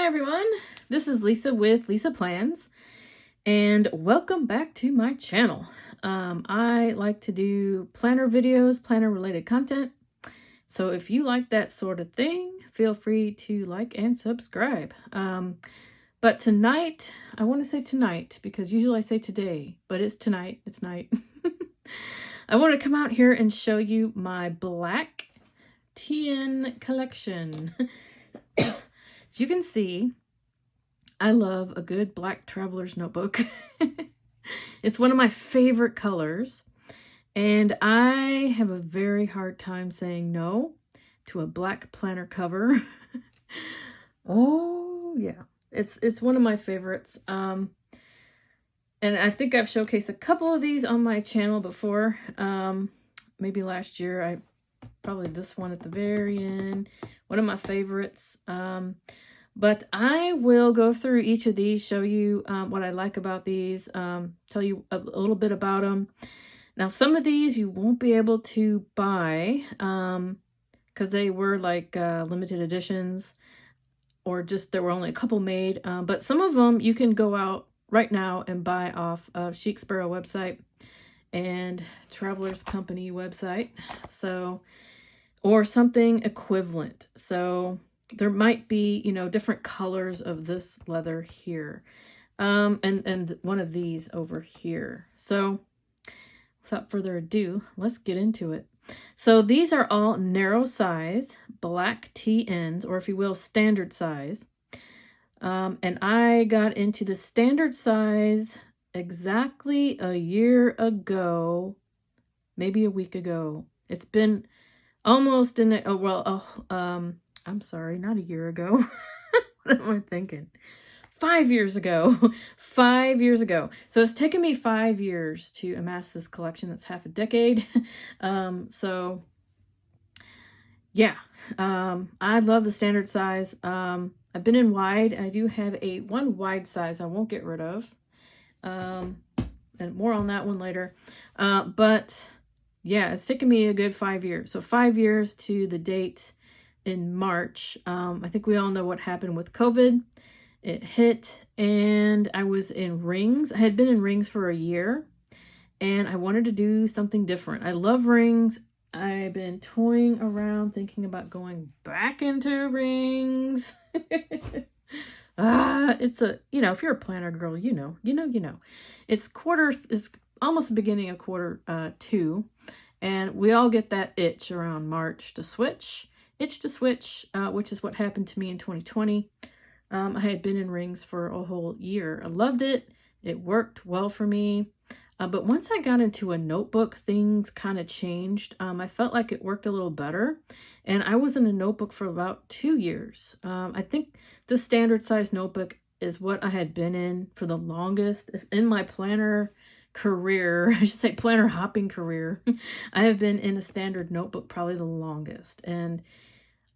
Hi everyone, this is Lisa with Lisa Plans, and welcome back to my channel. I like to do planner videos, planner related content. So if you like that sort of thing, feel free to like and subscribe. But tonight, I want to say tonight because usually I say today, but it's tonight, it's night. I want to come out here and show you my black TN collection. As you can see, I love a good black traveler's notebook. It's one of my favorite colors, and I have a very hard time saying no to a black planner cover. Oh yeah, it's one of my favorites. And I think I've showcased a couple of these on my channel before. Maybe last year, probably this one at the very end, one of my favorites. But I will go through each of these, show you what I like about these, tell you a little bit about them. Now, some of these you won't be able to buy because they were like limited editions, or just there were only a couple made. But some of them you can go out right now and buy off of Chic Sparrow website and Travelers Company website. So, or something equivalent. So there might be, you know, different colors of this leather here. And one of these over here. So without further ado, let's get into it. So these are all narrow size, black TNs, or if you will, standard size. And I got into the standard size exactly a year ago, maybe a week ago. It's been almost in a, I'm sorry, not a year ago. What am I thinking? 5 years ago. 5 years ago. So it's taken me 5 years to amass this collection. That's half a decade. So yeah, I love the standard size. I've been in wide. I do have one wide size I won't get rid of. And more on that one later. But yeah, it's taken me a good 5 years. So 5 years to the date in March. I think we all know what happened with COVID. It hit and I was in rings. I had been in rings for a year and I wanted to do something different. I love rings. I've been toying around thinking about going back into rings. It's a, you know, if you're a planner girl, you know. It's almost the beginning of quarter 2. And we all get that itch around March to switch. Itch to switch, which is what happened to me in 2020. I had been in rings for a whole year. I loved it. It worked well for me. But once I got into a notebook, things kind of changed. I felt like it worked a little better. And I was in a notebook for about 2 years. I think the standard size notebook is what I had been in for the longest. In my planner career, I should say planner hopping career, I have been in a standard notebook probably the longest. And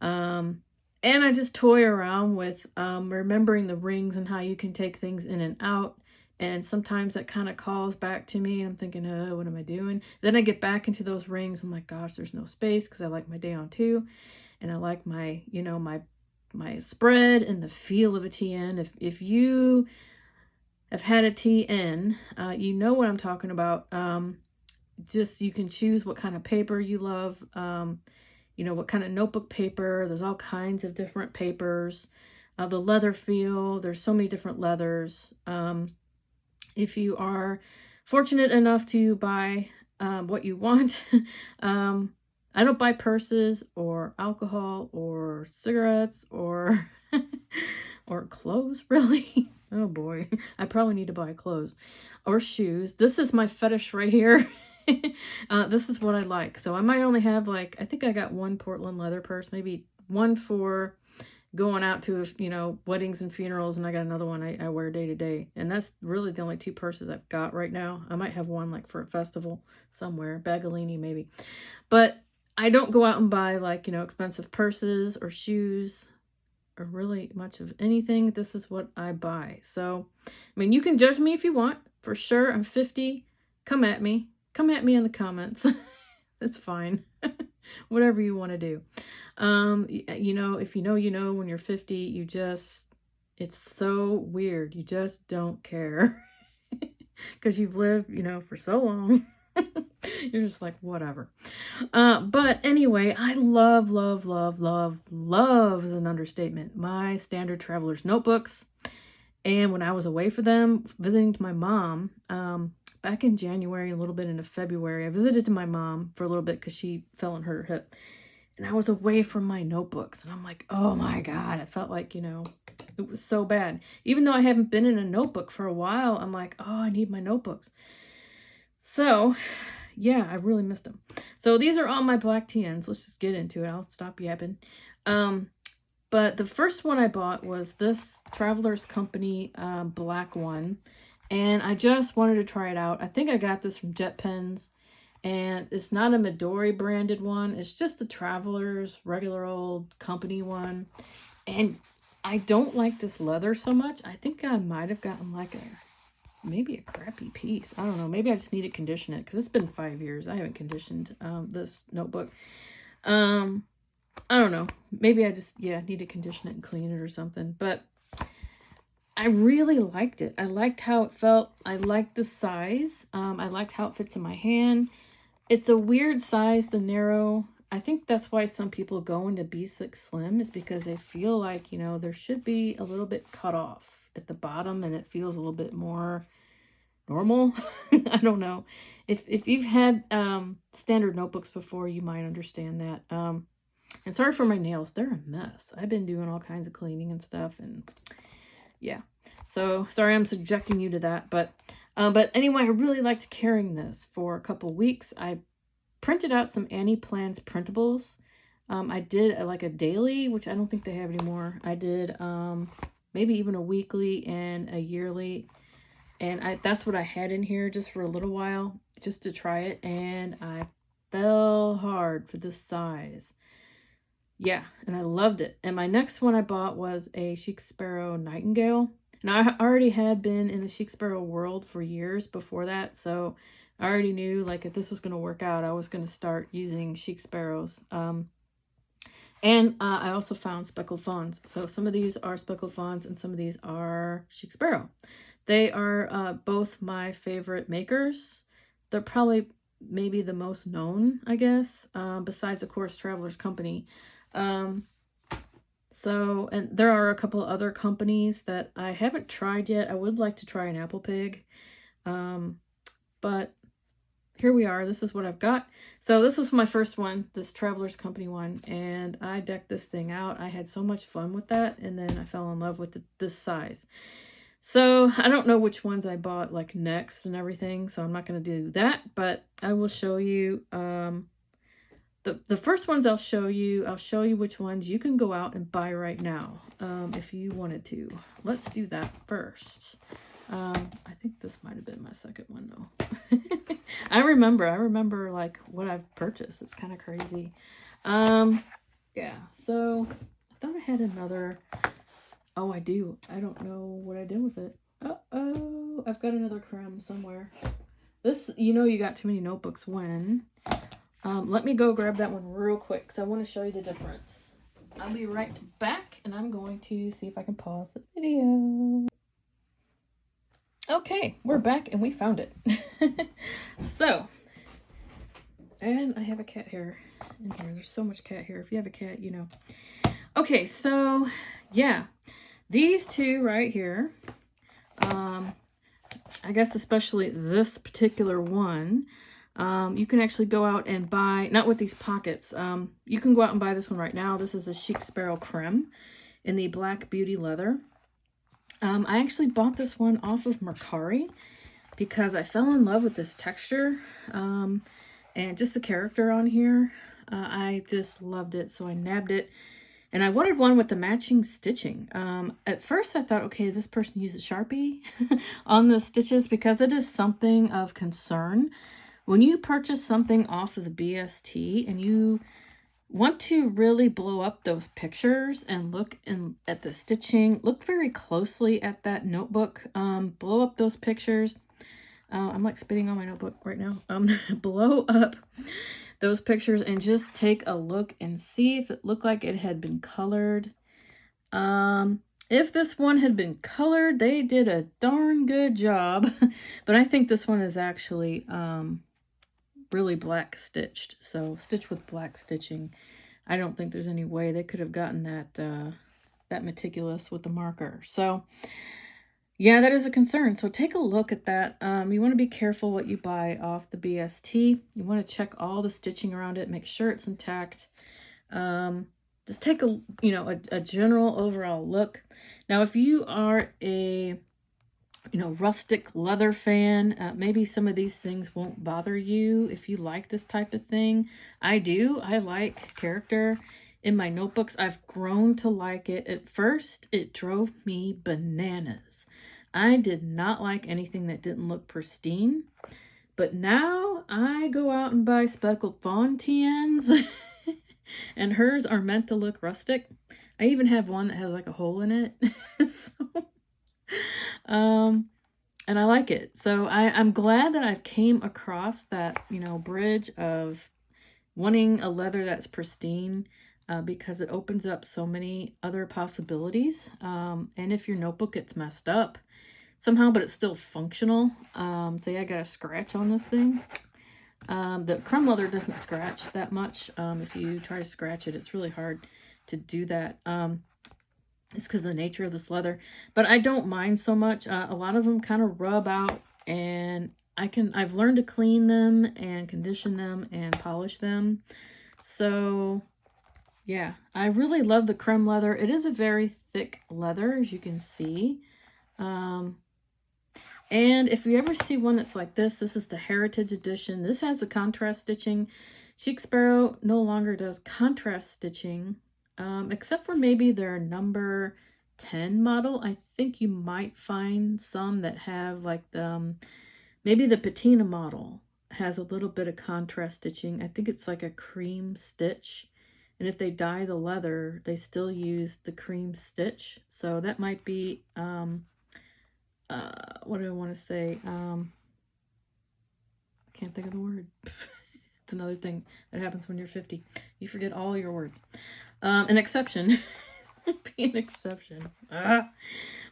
I just toy around with remembering the rings and how you can take things in and out. And sometimes that kind of calls back to me and I'm thinking, oh, what am I doing? Then I get back into those rings. I'm like, gosh, there's no space, because I like my day on 2 and I like my, you know, my spread and the feel of a TN. If you have had a TN, you know what I'm talking about. Just, you can choose what kind of paper you love, you know, what kind of notebook paper. There's all kinds of different papers. The leather feel, there's so many different leathers. If you are fortunate enough to buy what you want, I don't buy purses or alcohol or cigarettes or or clothes, really. Oh boy, I probably need to buy clothes or shoes. This is my fetish right here. This is what I like. So I might only have, like, I think I got one Portland leather purse, maybe one for going out to, you know, weddings and funerals, and I got another one I wear day to day. And that's really the only 2 purses I've got right now. I might have one like for a festival somewhere, Bagolini maybe. But I don't go out and buy, like, you know, expensive purses or shoes or really much of anything. This is what I buy. So, I mean, you can judge me if you want. For sure, I'm 50. Come at me. Come at me in the comments. It's fine. Whatever you want to do. You know, if you know, when you're 50, you just It's so weird. You just don't care because you've lived, you know, for so long. You're just like, whatever. But anyway, I love, love, love, love, love is an understatement. My standard traveler's notebooks. And when I was away for them, visiting to my mom, back in January, a little bit into February, I visited to my mom for a little bit because she fell and hurt her hip. And I was away from my notebooks. And I'm like, oh my God. I felt like, you know, it was so bad. Even though I haven't been in a notebook for a while, I'm like, oh, I need my notebooks. So, yeah, I really missed them. So these are all my black TNs. Let's just get into it. I'll stop yapping. But the first one I bought was this Traveler's Company black one. And I just wanted to try it out. I think I got this from Jet Pens. And it's not a Midori branded one. It's just the Traveler's regular old company one. And I don't like this leather so much. I think I might have gotten like maybe a crappy piece. I don't know. Maybe I just need to condition it because it's been 5 years. I haven't conditioned this notebook. I don't know. Maybe I just, need to condition it and clean it or something. But I really liked it. I liked how it felt. I liked the size. I liked how it fits in my hand. It's a weird size, the narrow. I think that's why some people go into B6 Slim is because they feel like, you know, there should be a little bit cut off at the bottom and it feels a little bit more normal. I don't know. If you've had standard notebooks before, you might understand that. And sorry for my nails. They're a mess. I've been doing all kinds of cleaning and stuff. And yeah. So sorry I'm subjecting you to that. But anyway, I really liked carrying this for a couple weeks. I printed out some Annie Plans printables. I did like a daily, which I don't think they have anymore. I did maybe even a weekly and a yearly. And that's what I had in here just for a little while, just to try it. And I fell hard for this size. Yeah, and I loved it. And my next one I bought was a Chic Sparrow Nightingale. Now, I already had been in the Chic Sparrow world for years before that, so I already knew, like, if this was going to work out, I was going to start using Chic Sparrows. And I also found Speckled Fawns. So some of these are Speckled Fawns and some of these are Chic Sparrow. They are both my favorite makers. They're probably maybe the most known, I guess, besides, of course, Traveler's Company. So, and there are a couple other companies that I haven't tried yet. I would like to try an Apple Pig. But here we are. This is what I've got. So this was my first one, this Traveler's Company one, and I decked this thing out. I had so much fun with that, and then I fell in love with this size. So I don't know which ones I bought like next and everything, so I'm not going to do that, but I will show you the first ones I'll show you which ones you can go out and buy right now if you wanted to. Let's do that first. I think this might have been my second one though. I remember like what I've purchased. It's kind of crazy. Yeah, so I thought I had another. Oh, I do. I don't know what I did with it. Uh-oh, I've got another crumb somewhere. This, you know, you got too many notebooks when. Let me go grab that one real quick because I want to show you the difference. I'll be right back and I'm going to see if I can pause the video. Okay, we're back and we found it. So, and I have a cat hair in here. There's so much cat hair. If you have a cat, you know. Okay, so yeah, these two right here, I guess especially this particular one, you can actually go out and buy, not with these pockets, you can go out and buy this one right now. This is a Chic Sparrow Creme in the Black Beauty leather. I actually bought this one off of Mercari because I fell in love with this texture and just the character on here. I just loved it, so I nabbed it. And I wanted one with the matching stitching. At first I thought, okay, this person uses Sharpie on the stitches because it is something of concern. When you purchase something off of the BST and you want to really blow up those pictures and look at the stitching, look very closely at that notebook, blow up those pictures. I'm like spitting on my notebook right now. Blow up those pictures and just take a look and see if it looked like it had been colored. If this one had been colored, they did a darn good job. But I think this one is actually really black stitched. So stitched with black stitching. I don't think there's any way they could have gotten that that meticulous with the marker. So yeah, that is a concern. So take a look at that. You want to be careful what you buy off the BST. You want to check all the stitching around it, make sure it's intact. Just take a, you know, a general overall look. Now, if you are a, you know, rustic leather fan, maybe some of these things won't bother you if you like this type of thing. I do. I like character in my notebooks. I've grown to like it. At first, it drove me bananas. I did not like anything that didn't look pristine. But now I go out and buy speckled fawn TNs. And hers are meant to look rustic. I even have one that has like a hole in it. So, and I like it. So I'm glad that I've came across that, you know, bridge of wanting a leather that's pristine, because it opens up so many other possibilities. And if your notebook gets messed up somehow, but it's still functional. Say I got a scratch on this thing. The crumb leather doesn't scratch that much. If you try to scratch it, it's really hard to do that. It's because of the nature of this leather, but I don't mind so much. A lot of them kind of rub out, and I've learned to clean them and condition them and polish them. So yeah, I really love the creme leather. It is a very thick leather, as you can see. And if you ever see one that's like this is the Heritage Edition. This has the contrast stitching. Chic Sparrow no longer does contrast stitching, except for maybe their number 10 model. I think you might find some that have like the, maybe the patina model has a little bit of contrast stitching. I think it's like a cream stitch. And if they dye the leather, they still use the cream stitch. So that might be, what do I want to say? I can't think of the word. It's another thing that happens when you're 50. You forget all your words. An exception. Be an exception. But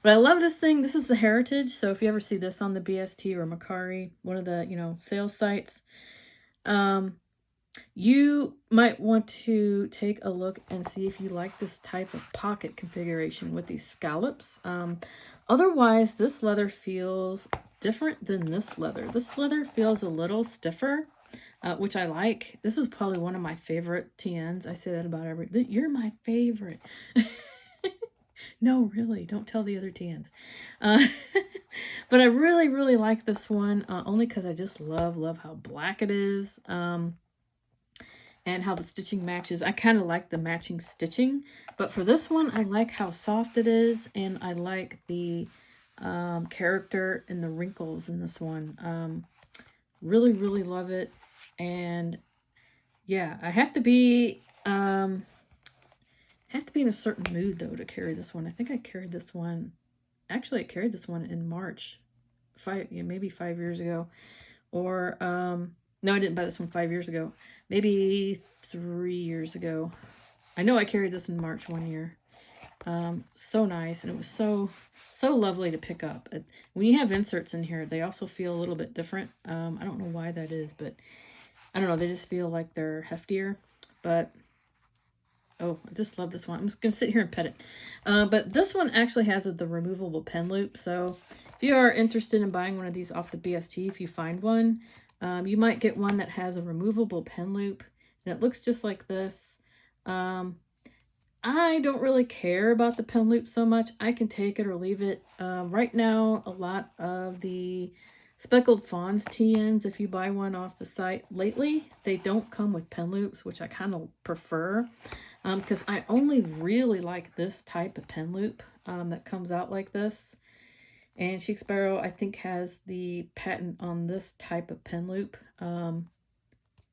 I love this thing. This is the Heritage. So if you ever see this on the BST or Mercari, one of the, you know, sales sites, you might want to take a look and see if you like this type of pocket configuration with these scallops. Otherwise, this leather feels different than this leather. This leather feels a little stiffer, which I like. This is probably one of my favorite TNs. I say that about every... You're my favorite. No, really, don't tell the other TNs. But I really, really like this one, only because I just love how black it is. And how the stitching matches. I kind of like the matching stitching, but for this one, I like how soft it is, and I like the character and the wrinkles in this one. Really, really love it. And yeah, I have to be in a certain mood though to carry this one. I think I carried this one. Actually, I carried this one in March, maybe 5 years ago, or no, I didn't buy this one 5 years ago. Maybe 3 years ago. I know I carried this in March one year. So nice, and it was so lovely to pick up. When you have inserts in here, they also feel a little bit different. I don't know why that is, but I don't know. They just feel like they're heftier. But oh, I just love this one. I'm just gonna sit here and pet it. But this one actually has the removable pen loop. So if you are interested in buying one of these off the BST, if you find one, you might get one that has a removable pen loop, and it looks just like this. I don't really care about the pen loop so much. I can take it or leave it. Right now, a lot of the Speckled Fawns TNs, if you buy one off the site lately, they don't come with pen loops, which I kind of prefer, because I only really like this type of pen loop that comes out like this. And Chic Sparrow, I think, has the patent on this type of pen loop.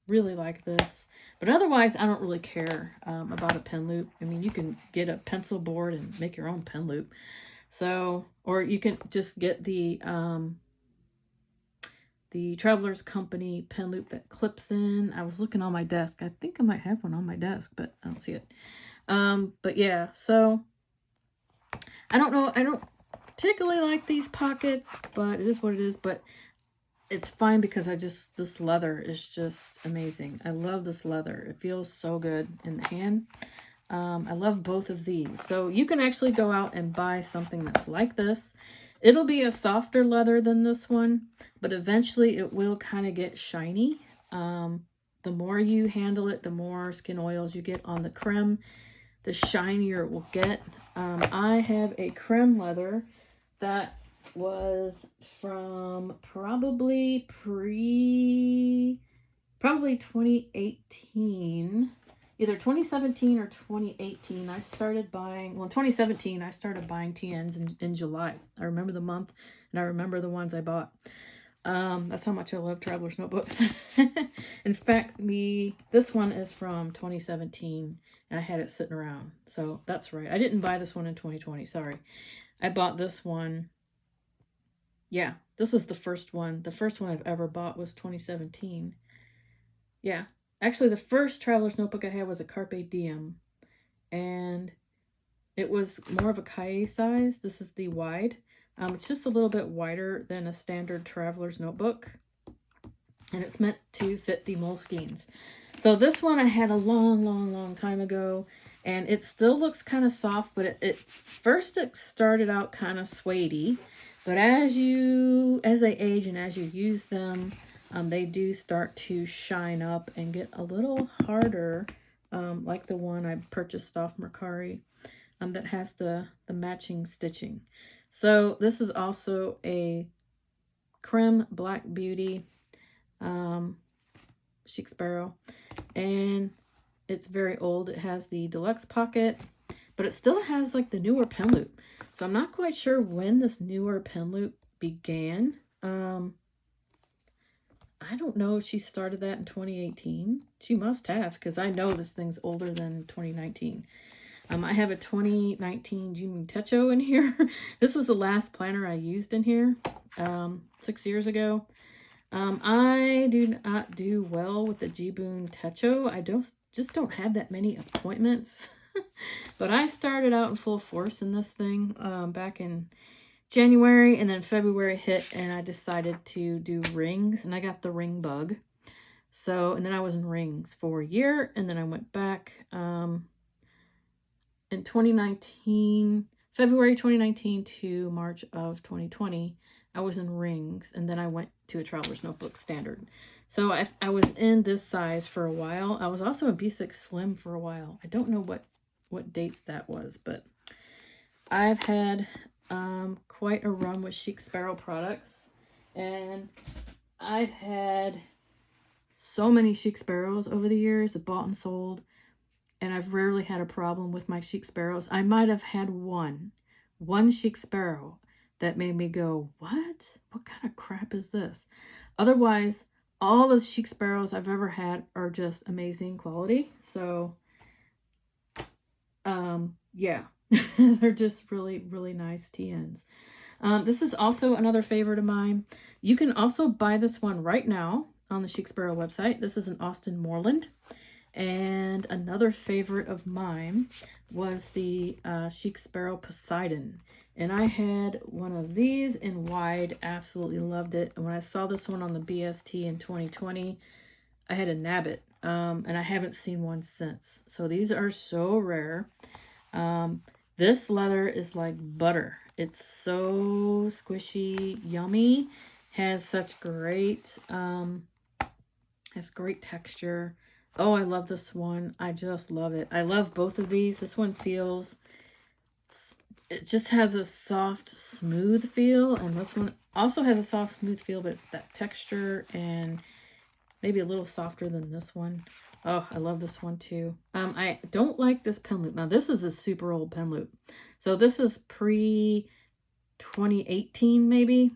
Really like this. But otherwise, I don't really care about a pen loop. I mean, you can get a pencil board and make your own pen loop. So, or you can just get the Traveler's Company pen loop that clips in. I was looking on my desk. I think I might have one on my desk, but I don't see it. But yeah, so I don't know. I don't particularly like these pockets, but it is what it is. But it's fine because this leather is just amazing. I love this leather. It feels so good in the hand. I love both of these. So you can actually go out and buy something that's like this. It'll be a softer leather than this one, but eventually it will kind of get shiny. The more you handle it, the more skin oils you get on the creme, the shinier it will get. I have a creme leather that was from probably 2018, either 2017 or 2018. I started buying, well, in 2017, I started buying TNs in July. I remember the month, and I remember the ones I bought. That's how much I love Traveler's Notebooks. In fact, this one is from 2017, and I had it sitting around. So that's right. I didn't buy this one in 2020. Sorry. I bought this one. Yeah, this was the first one. The first one I've ever bought was 2017. Yeah. Actually, the first Traveler's Notebook I had was a Carpe Diem, and it was more of a cahier size. This is the wide. It's just a little bit wider than a standard Traveler's Notebook, and it's meant to fit the Moleskines. So this one I had a long time ago, and it still looks kind of soft, but it started out kind of suede-y, but as they age and as you use them, they do start to shine up and get a little harder, like the one I purchased off Mercari, that has the matching stitching. So this is also a creme black beauty, chic sparrow, and it's very old. It has the deluxe pocket, but it still has like the newer pen loop. So I'm not quite sure when this newer pen loop began. I don't know if she started that in 2018. She must have, because I know this thing's older than 2019. I have a 2019 Jimmy Techo in here. This was the last planner I used in here 6 years ago. I do not do well with the Jibun Techo. I just don't have that many appointments. But I started out in full force in this thing back in January, and then February hit, and I decided to do rings, and I got the ring bug. So, and then I was in rings for a year, and then I went back in 2019, February 2019 to March of 2020, I was in rings, and then I went to a Traveler's Notebook standard. So I was in this size for a while. I was also in B6 Slim for a while. I don't know what dates that was, but I've had quite a run with Chic Sparrow products, and I've had so many Chic Sparrows over the years, bought and sold, and I've rarely had a problem with my Chic Sparrows. I might have had one Chic Sparrow that made me go, what kind of crap is this? Otherwise, all the Chic Sparrows I've ever had are just amazing quality. So, yeah, they're just really nice TNs. This is also another favorite of mine. You can also buy this one right now on the Chic Sparrow website. This is an Austin Moreland. And another favorite of mine was the Chic Sparrow Poseidon. And I had one of these in wide, absolutely loved it. And when I saw this one on the BST in 2020, I had to nab it. And I haven't seen one since. So these are so rare. This leather is like butter. It's so squishy, yummy, has such great, has great texture. Oh, I love this one. I just love it. I love both of these. This one feels, it just has a soft, smooth feel. And this one also has a soft, smooth feel, but it's that texture and maybe a little softer than this one. Oh, I love this one too. I don't like this pen loop. Now, this is a super old pen loop. So this is pre-2018 maybe.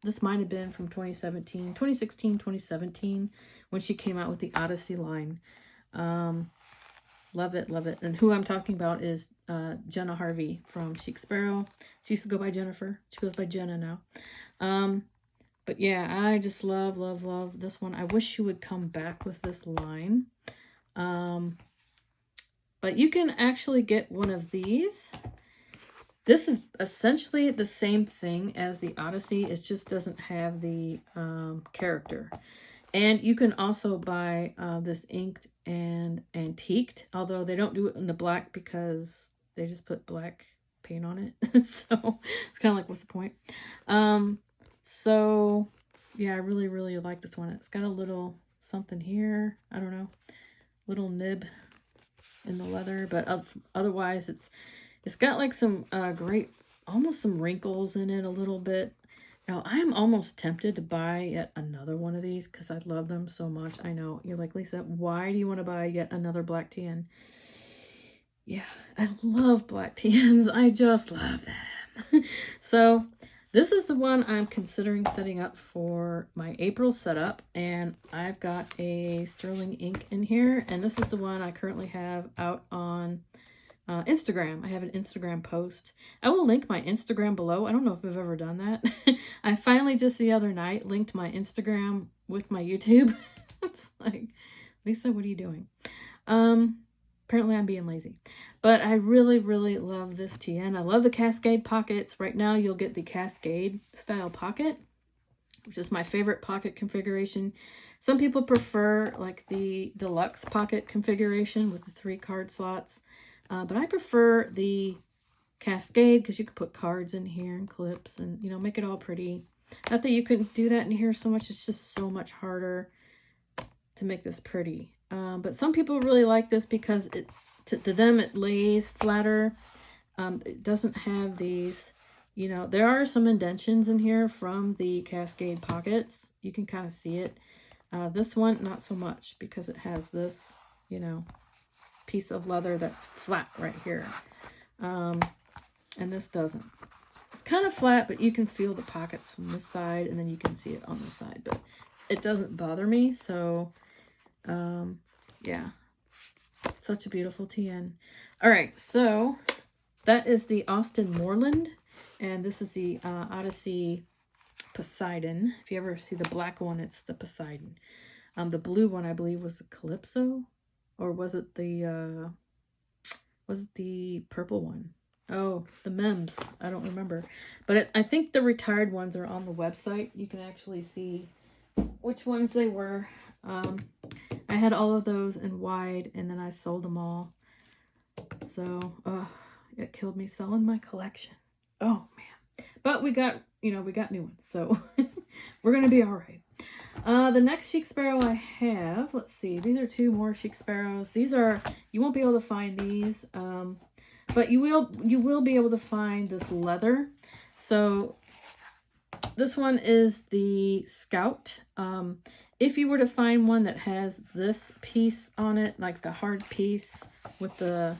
This might have been from 2016, 2017, when she came out with the Odyssey line. Love it. And who I'm talking about is Jenna Harvey from Chic Sparrow. She used to go by Jennifer. She goes by Jenna now. But yeah, I just love this one. I wish she would come back with this line. But you can actually get one of these This is essentially the same thing as the Odyssey. It just doesn't have the character. And you can also buy this inked and antiqued, although they don't do it in the black because they just put black paint on it. So it's kind of like, what's the point? So yeah, I really, really like this one. It's got a little something here. I don't know, little nib in the leather, but otherwise it's got like some great, almost some wrinkles in it a little bit. Now, I am almost tempted to buy yet another one of these because I love them so much. I know, you're like, Lisa, why do you want to buy yet another black tan? Yeah, I love black tans. I just love them. So this is the one I'm considering setting up for my April setup. And I've got a sterling ink in here. And this is the one I currently have out on Instagram. I have an Instagram post. I will link my Instagram below. I don't know if I've ever done that. I finally just the other night linked my Instagram with my YouTube. It's like, Lisa, what are you doing? Apparently I'm being lazy. But I really, really love this TN. I love the Cascade pockets. Right now you'll get the Cascade style pocket, which is my favorite pocket configuration. Some people prefer like the deluxe pocket configuration with the 3 card slots. But I prefer the Cascade because you can put cards in here and clips and, you know, make it all pretty. Not that you couldn't do that in here so much. It's just so much harder to make this pretty. But some people really like this because to them it lays flatter. It doesn't have these, you know, there are some indentions in here from the Cascade pockets. You can kind of see it. This one, not so much because it has this, you know, piece of leather that's flat right here. And this doesn't. It's kind of flat, but you can feel the pockets from this side and then you can see it on this side, but it doesn't bother me. So yeah, such a beautiful TN. All right, so that is the Austin Moreland, and this is the Odyssey Poseidon. If you ever see the black one, it's the Poseidon. The blue one, I believe, was the Calypso. Or was it the purple one? Oh, the Mems. I don't remember. But I think the retired ones are on the website. You can actually see which ones they were. I had all of those in wide, and then I sold them all. So, it killed me selling my collection. Oh, man. But we got, you know, we got new ones. So, we're going to be all right. The next Chic Sparrow I have, let's see, these are 2 more Chic Sparrows. These are, you won't be able to find these, but you will be able to find this leather. So this one is the Scout. If you were to find one that has this piece on it, like the hard piece with the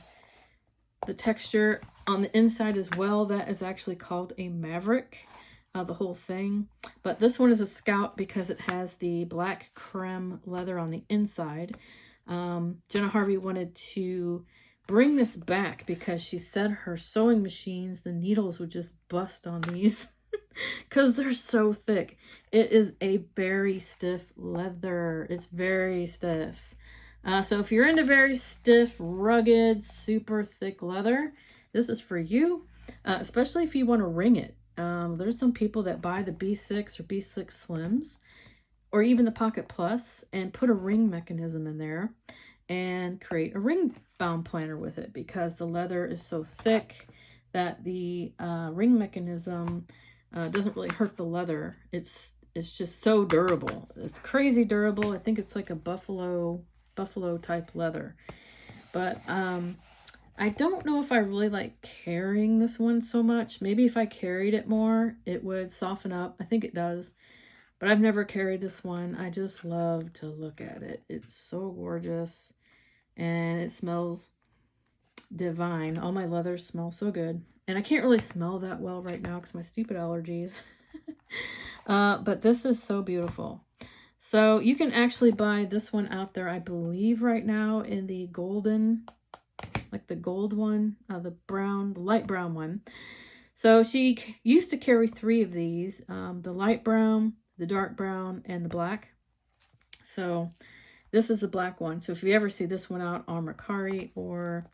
texture on the inside as well, that is actually called a Maverick. The whole thing. But this one is a Scout because it has the black creme leather on the inside. Jenna Harvey wanted to bring this back because she said her sewing machines, the needles would just bust on these because they're so thick. It is a very stiff leather. It's very stiff. So if you're into very stiff, rugged, super thick leather, this is for you, especially if you want to ring it. There's some people that buy the B6 or B6 Slims or even the Pocket Plus and put a ring mechanism in there and create a ring bound planner with it because the leather is so thick that the ring mechanism doesn't really hurt the leather. It's just so durable. It's crazy durable. I think it's like a buffalo type leather. But I don't know if I really like carrying this one so much. Maybe if I carried it more, it would soften up. I think it does. But I've never carried this one. I just love to look at it. It's so gorgeous. And it smells divine. All my leathers smell so good. And I can't really smell that well right now because my stupid allergies. But this is so beautiful. So you can actually buy this one out there, I believe right now in the golden, like the gold one, the brown, the light brown one. So she used to carry 3 of these, the light brown, the dark brown, and the black. So this is the black one. So if you ever see this one out on Mercari or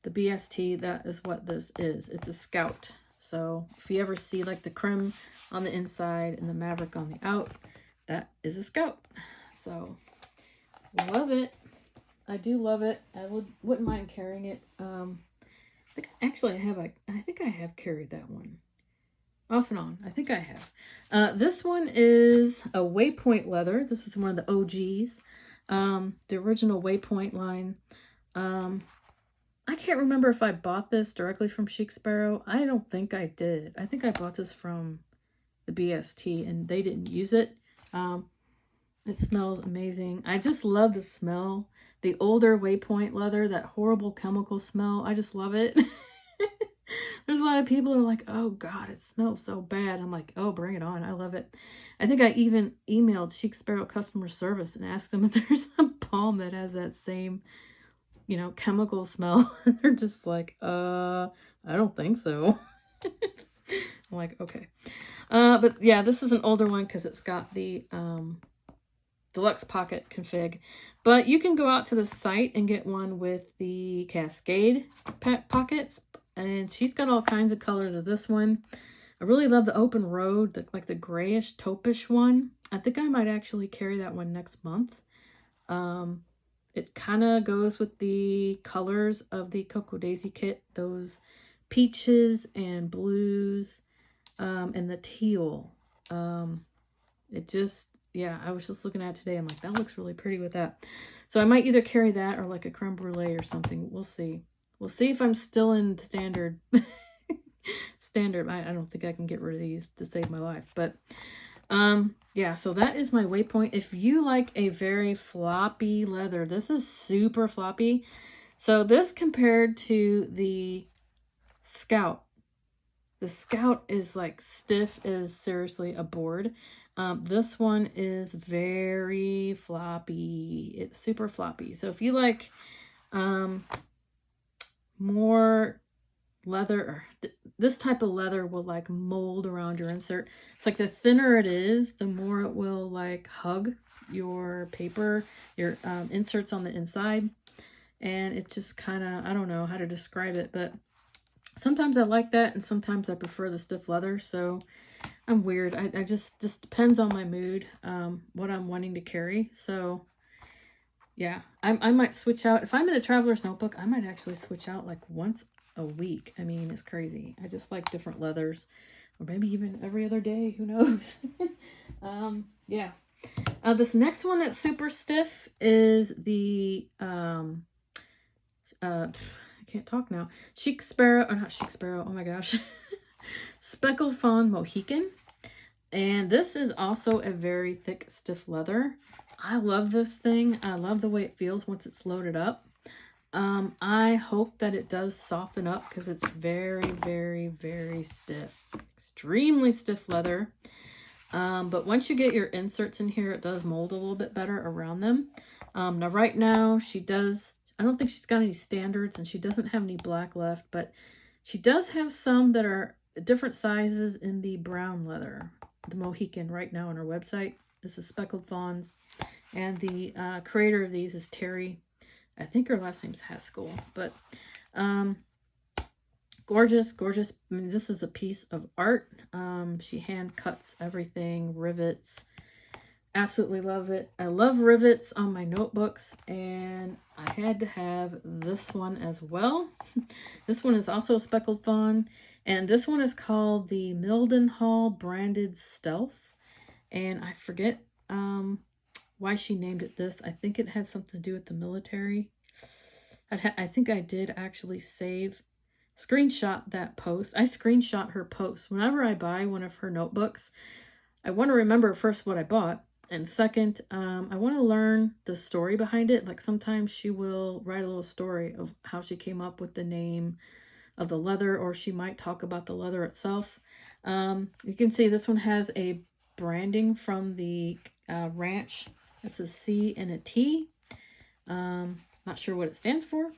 the BST, that is what this is. It's a Scout. So if you ever see like the Crim on the inside and the Maverick on the out, that is a Scout. So love it. I do love it. I wouldn't mind carrying it. Actually, I think I have carried that one off and on. I think I have. This one is a Waypoint leather. This is one of the OGs. The original Waypoint line. I can't remember if I bought this directly from Chic Sparrow. I don't think I did. I think I bought this from the BST and they didn't use it. It smells amazing. I just love the smell. The older Waypoint leather, that horrible chemical smell. I just love it. There's a lot of people who are like, oh God, it smells so bad. I'm like, oh, bring it on. I love it. I think I even emailed Chic Sparrow customer service and asked them if there's a balm that has that same, you know, chemical smell. They're just like, I don't think so. I'm like, okay. But yeah, this is an older one because it's got the deluxe pocket config. But you can go out to the site and get one with the Cascade pockets. And she's got all kinds of colors of this one. I really love the Open Road, like the grayish taupish one. I think I might actually carry that one next month. It kind of goes with the colors of the Cocoa Daisy kit. Those peaches and blues and the teal. It just, yeah, I was just looking at it today. I'm like, that looks really pretty with that. So I might either carry that or like a creme brulee or something. We'll see. We'll see if I'm still in standard. Standard. I don't think I can get rid of these to save my life. But yeah, so that is my Waypoint. If you like a very floppy leather, this is super floppy. So this compared to the Scout. The Scout is like stiff as seriously a board. This one is very floppy. It's super floppy. So if you like more leather, or this type of leather will like mold around your insert. It's like the thinner it is, the more it will like hug your paper, your inserts on the inside. And it just kind of, I don't know how to describe it, but sometimes I like that and sometimes I prefer the stiff leather. So I'm weird. I just depends on my mood, what I'm wanting to carry. So yeah, I might switch out. If I'm in a traveler's notebook, I might actually switch out like once a week. I mean, it's crazy. I just like different leathers, or maybe even every other day. Who knows? Yeah. This next one that's super stiff is the I can't talk now. Chic Sparrow, or not Chic Sparrow. Oh my gosh, Speckled Fawn Mohican, and this is also a very thick, stiff leather. I love this thing. I love the way it feels once it's loaded up. I hope that it does soften up because it's very, very, very stiff. Extremely stiff leather. But once you get your inserts in here, it does mold a little bit better around them. Now, right now, I don't think she's got any standards and she doesn't have any black left, but she does have some that are different sizes in the brown leather, the Mohican, right now on her website. This is Speckled Fawns. And the creator of these is Terry. I think her last name's Haskell. But gorgeous, gorgeous. I mean, this is a piece of art. She hand cuts everything, rivets. Absolutely love it. I love rivets on my notebooks. And I had to have this one as well. This one is also a Speckled Fawn. And this one is called the Mildenhall Branded Stealth. And I forget why she named it this. I think it had something to do with the military. I think I did actually screenshot that post. I screenshot her post. Whenever I buy one of her notebooks, I want to remember first what I bought. And second, I want to learn the story behind it. Like sometimes she will write a little story of how she came up with the name of the leather, or she might talk about the leather itself. You can see this one has a branding from the ranch. It's a C and a T. Not sure what it stands for,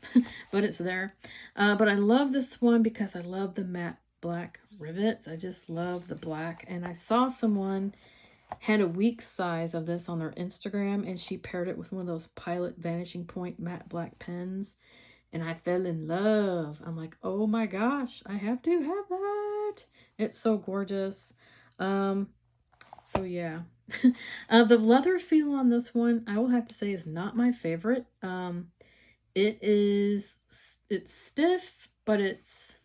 but it's there. But I love this one because I love the matte black rivets. I just love the black. And I saw someone had a week size of this on their Instagram, and she paired it with one of those Pilot Vanishing Point matte black pens. and I fell in love. I'm like, oh my gosh, I have to have that. It's so gorgeous. So yeah. The leather feel on this one, I will have to say, is not my favorite. It's stiff, but it's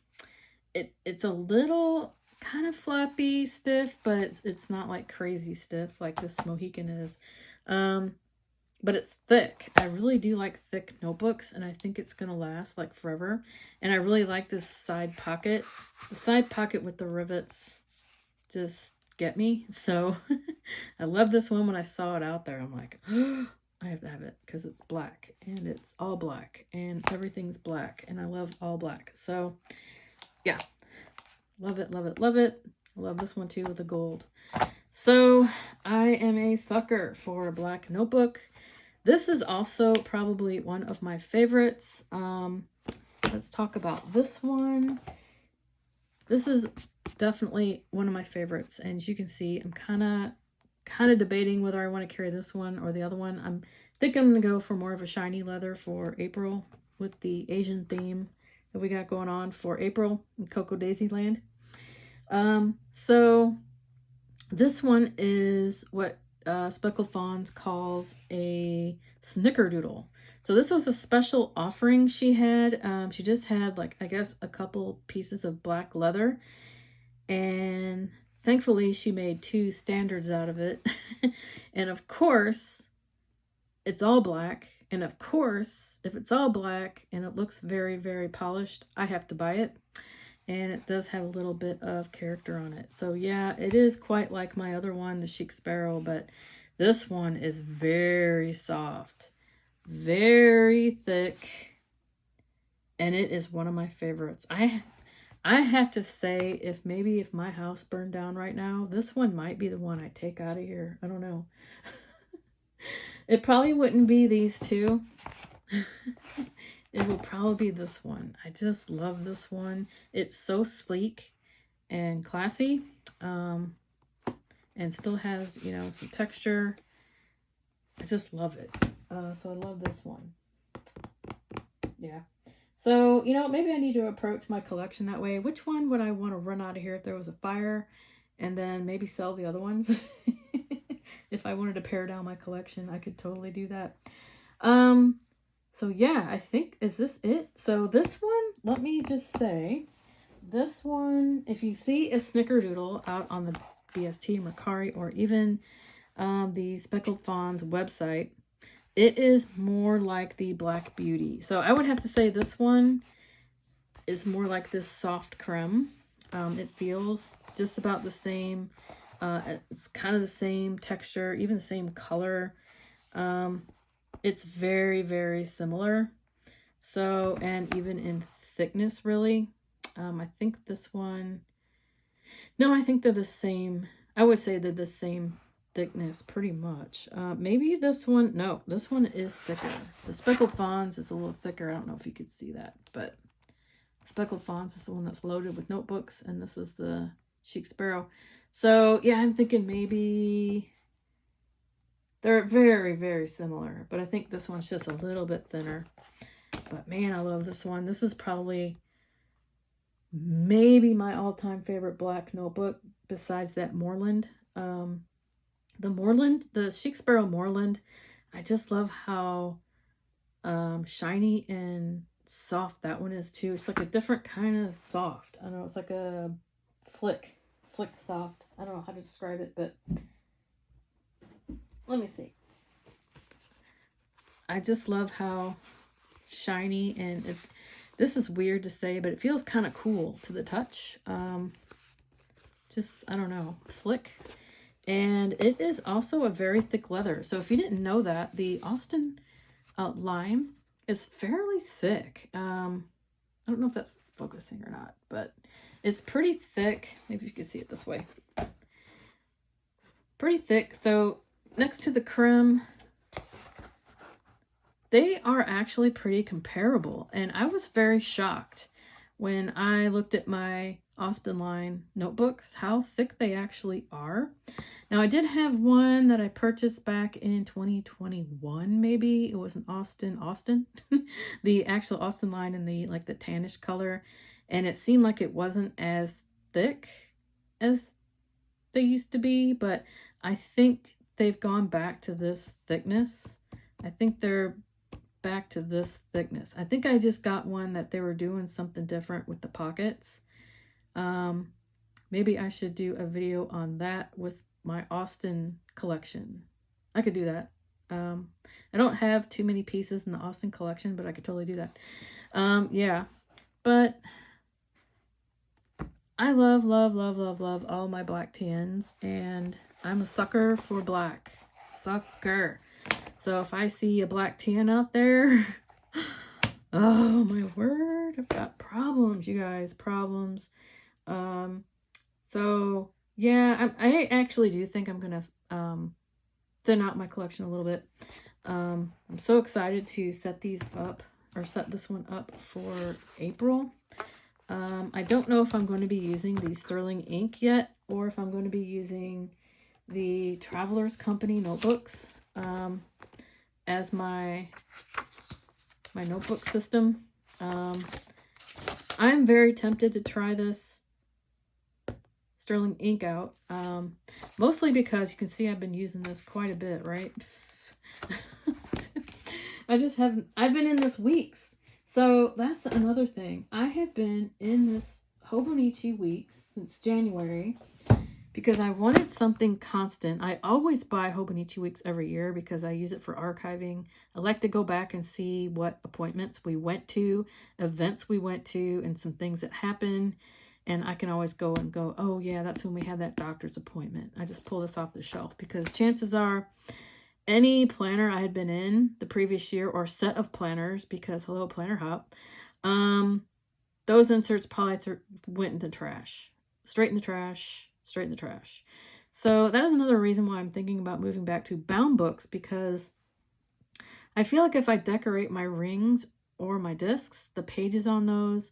a little kind of floppy stiff, but it's not like crazy stiff like this Mohican is. But it's thick. I really do like thick notebooks, and I think it's gonna last like forever. And I really like this side pocket. The side pocket with the rivets just get me. So I love this one. When I saw it out there, I'm like, oh, I have to have it because it's black, and it's all black, and everything's black, and I love all black. So yeah, love it, love it, love it. I love this one too with the gold. So I am a sucker for a black notebook. This is also probably one of my favorites. Let's talk about this one. This is definitely one of my favorites, and as you can see, I'm kind of debating whether I want to carry this one or the other one. I think I'm going to go for more of a shiny leather for April with the Asian theme that we got going on for April in Cocoa Daisy Land. So this one is what Speckled Fawns calls a snickerdoodle. So this was a special offering she had. She just had, like, I guess a couple pieces of black leather, and thankfully she made 2 standards out of it. And of course it's all black, and of course if it's all black and it looks very, very polished, I have to buy it. And it does have a little bit of character on it. So yeah, it is quite like my other one, the Chic Sparrow, but this one is very soft, very thick, and it is one of my favorites. I have to say, if my house burned down right now, this one might be the one I take out of here. I don't know. It probably wouldn't be these two. It will probably be this one. I just love this one. It's so sleek and classy, and still has, you know, some texture. I just love it. So I love this one. Yeah. So, you know, maybe I need to approach my collection that way. Which one would I want to run out of here if there was a fire, and then maybe sell the other ones? If I wanted to pare down my collection, I could totally do that. So yeah, I think, is this it? So this one, let me just say, this one, if you see a snickerdoodle out on the BST, Mercari, or even the Speckled Fawns website, it is more like the Black Beauty. So I would have to say this one is more like this soft creme. It feels just about the same. It's kind of the same texture, even the same color. It's very, very similar. So, and even in thickness, really. I think this one, no, I think they're the same. I would say they're the same thickness pretty much. Maybe this one, no, this one is thicker. The Speckled Fawns is a little thicker. I don't know if you could see that, but Speckled Fawns is the one that's loaded with notebooks, and this is the Chic Sparrow. So yeah, I'm thinking maybe they're very, very similar, but I think this one's just a little bit thinner. But man, I love this one. This is probably maybe my all-time favorite black notebook besides that Moreland. The Chic Sparrow Moreland, I just love how shiny and soft that one is too. It's like a different kind of soft. I don't know, it's like a slick soft. I don't know how to describe it, but let me see. I just love how shiny, and this is weird to say, but it feels kind of cool to the touch. Just, I don't know, slick. And it is also a very thick leather. So if you didn't know that, the Austin lime is fairly thick. I don't know if that's focusing or not, but it's pretty thick. Maybe you can see it this way. Pretty thick. So next to the creme, they are actually pretty comparable. And I was very shocked when I looked at my Austin line notebooks, how thick they actually are. Now I did have one that I purchased back in 2021, maybe. It was an Austin, the actual Austin line in the like the tannish color, and it seemed like it wasn't as thick as they used to be, but I think they've gone back to this thickness. I think they're back to this thickness. I think I just got one that they were doing something different with the pockets. Maybe I should do a video on that with my Austin collection. I could do that. I don't have too many pieces in the Austin collection, but I could totally do that. Yeah, but I love all my black tins, and I'm a sucker for black. Sucker. So if I see a black tin out there, oh my word, I've got problems, you guys, problems. So yeah, I actually do think I'm gonna thin out my collection a little bit. I'm so excited to set these up, or set this one up for April. I don't know if I'm going to be using the Sterling ink yet, or if I'm going to be using the Travelers Company notebooks as my notebook system. I'm very tempted to try this Sterling ink out, mostly because you can see I've been using this quite a bit, right? I've been in this weeks. So that's another thing. I have been in this Hobonichi weeks since January because I wanted something constant. I always buy Hobonichi weeks every year because I use it for archiving. I like to go back and see what appointments we went to, events we went to, and some things that happened. And I can always go, oh yeah, that's when we had that doctor's appointment. I just pull this off the shelf because chances are any planner I had been in the previous year, or set of planners, because hello Planner Hop, those inserts probably went in the trash. Straight in the trash. So that is another reason why I'm thinking about moving back to bound books, because I feel like if I decorate my rings or my discs, the pages on those,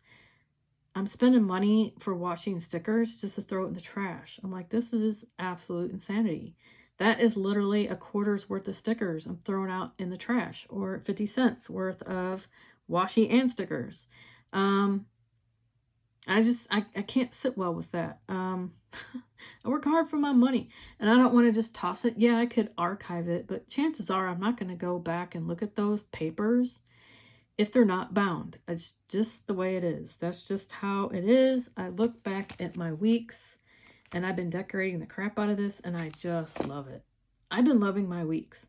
I'm spending money for washi and stickers just to throw it in the trash. I'm like, this is absolute insanity. That is literally a quarter's worth of stickers I'm throwing out in the trash, or 50 cents worth of washi and stickers. I can't sit well with that. I work hard for my money, and I don't want to just toss it. Yeah, I could archive it, but chances are I'm not going to go back and look at those papers if they're not bound. It's just the way it is. That's just how it is. I look back at my weeks, and I've been decorating the crap out of this, and I just love it. I've been loving my weeks.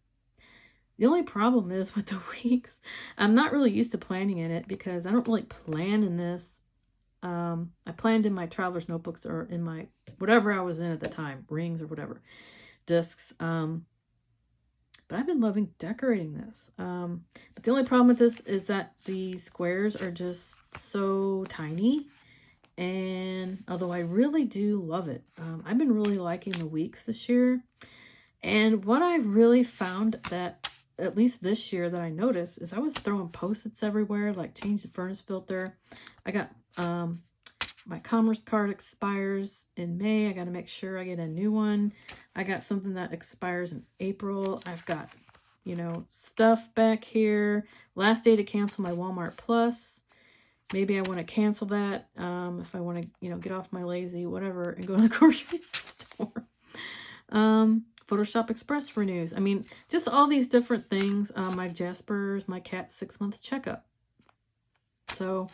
The only problem is with the weeks, I'm not really used to planning in it because I don't really plan in this. I planned in my Traveler's notebooks, or in my whatever I was in at the time, rings or whatever, discs. But I've been loving decorating this. But the only problem with this is that the squares are just so tiny. And although I really do love it, I've been really liking the weeks this year. And what I really found that, at least this year, that I noticed is I was throwing Post-its everywhere, like change the furnace filter. I got my Commerce card expires in May. I got to make sure I get a new one. I got something that expires in April. I've got, stuff back here. Last day to cancel my Walmart Plus. Maybe I want to cancel that if I want to, get off my lazy whatever and go to the grocery store. Photoshop Express renews. I mean, just all these different things. My Jasper's, my cat 6-month checkup. So,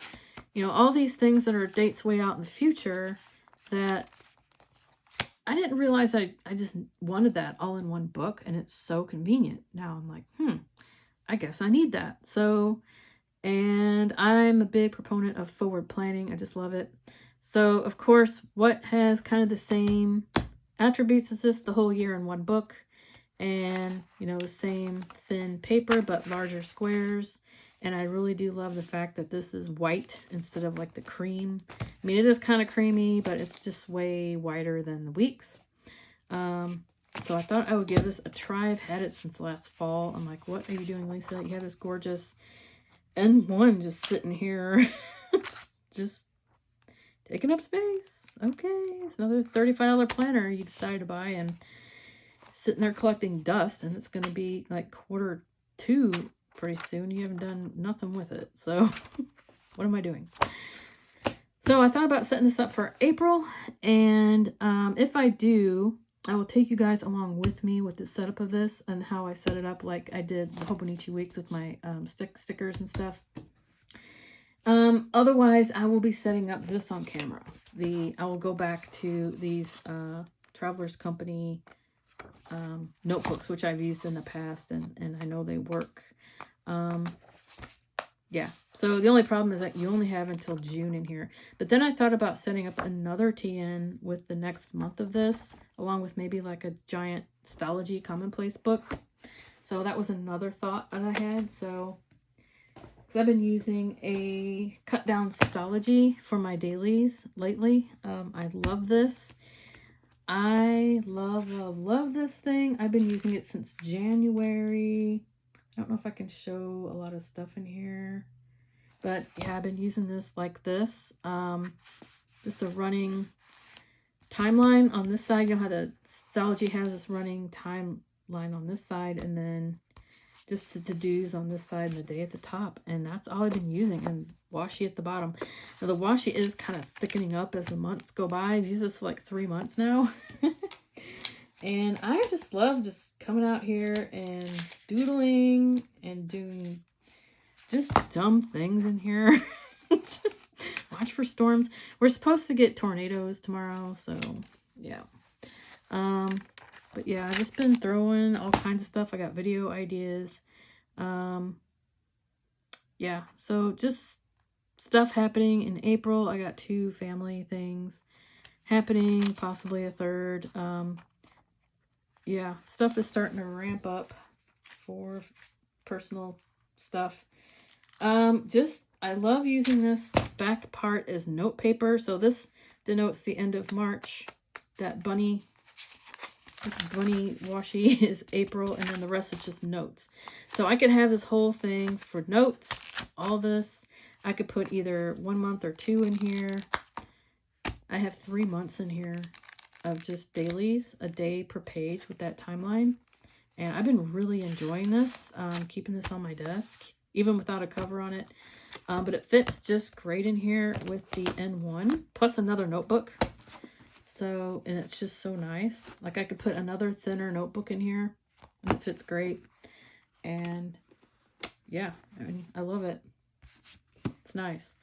all these things that are dates way out in the future that I didn't realize I just wanted that all in one book, and it's so convenient. Now I'm like, I guess I need that. So, and I'm a big proponent of forward planning. I just love it. So, of course, what has kind of the same attributes as this the whole year in one book, and, the same thin paper, but larger squares. And I really do love the fact that this is white instead of like the cream. I mean, it is kind of creamy, but it's just way whiter than the weeks. So I thought I would give this a try. I've had it since last fall. I'm like, what are you doing, Lisa? You have this gorgeous N1 just sitting here, just taking up space. Okay, it's another $35 planner you decided to buy, and sitting there collecting dust, and it's going to be like Q2 pretty soon. You haven't done nothing with it. So what am I doing? So I thought about setting this up for April, and if I do, I will take you guys along with me with the setup of this and how I set it up, like I did the Hobonichi weeks with my stickers and stuff. Otherwise, I will be setting up this on camera. I will go back to these Traveler's Company notebooks, which I've used in the past, and I know they work. Yeah, so the only problem is that you only have until June in here. But then I thought about setting up another TN with the next month of this, along with maybe like a giant Stalogy commonplace book. So that was another thought that I had. So, because I've been using a cut down Stalogy for my dailies lately. I love this. I love this thing. I've been using it since January. I don't know if I can show a lot of stuff in here, but yeah, I've been using this like this. Just a running timeline on this side. You know how the Stalogy has this running timeline on this side, and then just the to-dos on this side and the day at the top. And that's all I've been using, and washi at the bottom. Now the washi is kind of thickening up as the months go by. I've used this for like 3 months now. And I just love just coming out here and doodling and doing just dumb things in here. Watch for storms. We're supposed to get tornadoes tomorrow, so yeah. But yeah, I've just been throwing all kinds of stuff. I got video ideas. Yeah, so just stuff happening in April. I got 2 family things happening, possibly a third. Yeah, stuff is starting to ramp up for personal stuff. I love using this back part as note paper. So this denotes the end of March. This bunny washi is April, and then the rest is just notes. So I could have this whole thing for notes, all this. I could put either 1 month or 2 in here. I have 3 months in here of just dailies, a day per page with that timeline. And I've been really enjoying this, keeping this on my desk, even without a cover on it. But it fits just great in here with the N1, plus another notebook. So, and it's just so nice. Like I could put another thinner notebook in here, and it fits great. And yeah, I mean, I love it. It's nice.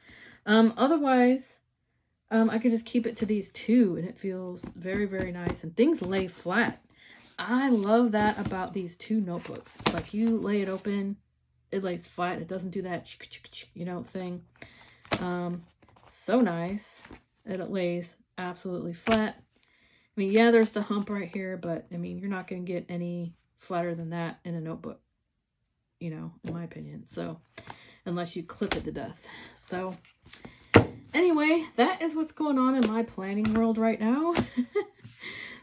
Otherwise, I could just keep it to these 2, and it feels very, very nice. And things lay flat. I love that about these 2 notebooks. It's like you lay it open, it lays flat. It doesn't do that, you know, thing. So nice that it lays absolutely flat. I mean, yeah, there's the hump right here, but I mean, you're not going to get any flatter than that in a notebook, you know, in my opinion. So, unless you clip it to death. So, anyway, that is what's going on in my planning world right now.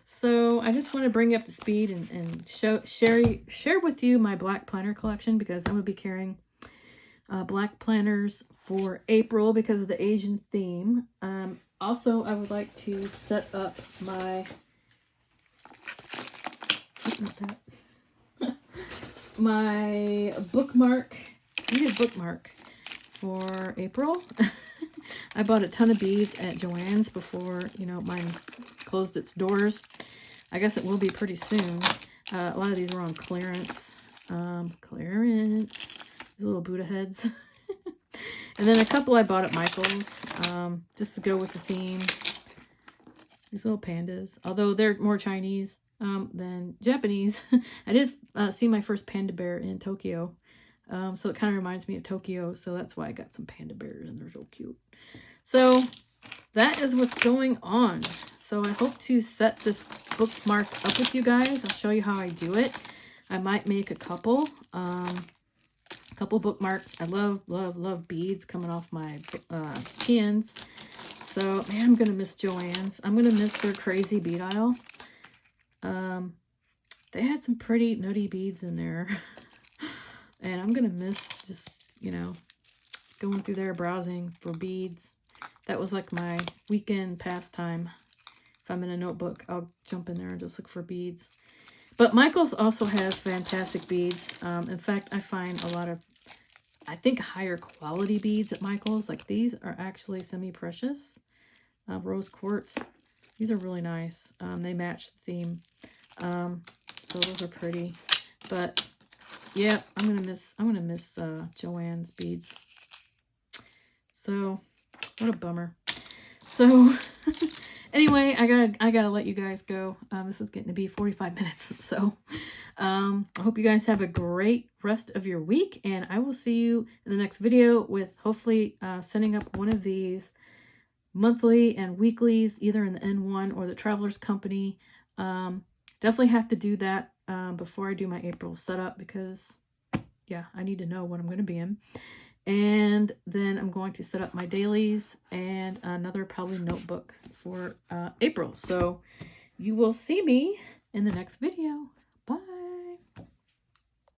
So I just want to bring you up to speed and share with you my black planner collection, because I'm going to be carrying black planners for April because of the Asian theme. Also, I would like to set up my my heated bookmark for April. I bought a ton of beads at Joann's before, you know, mine closed its doors. I guess it will be pretty soon. A lot of these are on clearance. These little Buddha heads. And then a couple I bought at Michael's, just to go with the theme. These little pandas, although they're more Chinese than Japanese. I did see my first panda bear in Tokyo. So it kind of reminds me of Tokyo. So that's why I got some panda bears, and they're so cute. So that is what's going on. So I hope to set this bookmark up with you guys. I'll show you how I do it. I might make a couple bookmarks. I love beads coming off my pins. So, man, I'm going to miss Joann's. I'm going to miss their crazy bead aisle. They had some pretty nutty beads in there. And I'm going to miss just, you know, going through there browsing for beads. That was like my weekend pastime. If I'm in a notebook, I'll jump in there and just look for beads. But Michaels also has fantastic beads. In fact, I find a lot of, I think, higher quality beads at Michaels. Like these are actually semi-precious. Rose quartz. These are really nice. They match the theme. So those are pretty. But yeah, I'm gonna miss Joanne's beads. So what a bummer. So anyway, I gotta let you guys go. This is getting to be 45 minutes. So I hope you guys have a great rest of your week, and I will see you in the next video with hopefully setting up one of these monthly and weeklies, either in the N1 or the Traveler's Company. Definitely have to do that before I do my April setup, because yeah, I need to know what I'm going to be in. And then I'm going to set up my dailies and another probably notebook for April. So you will see me in the next video.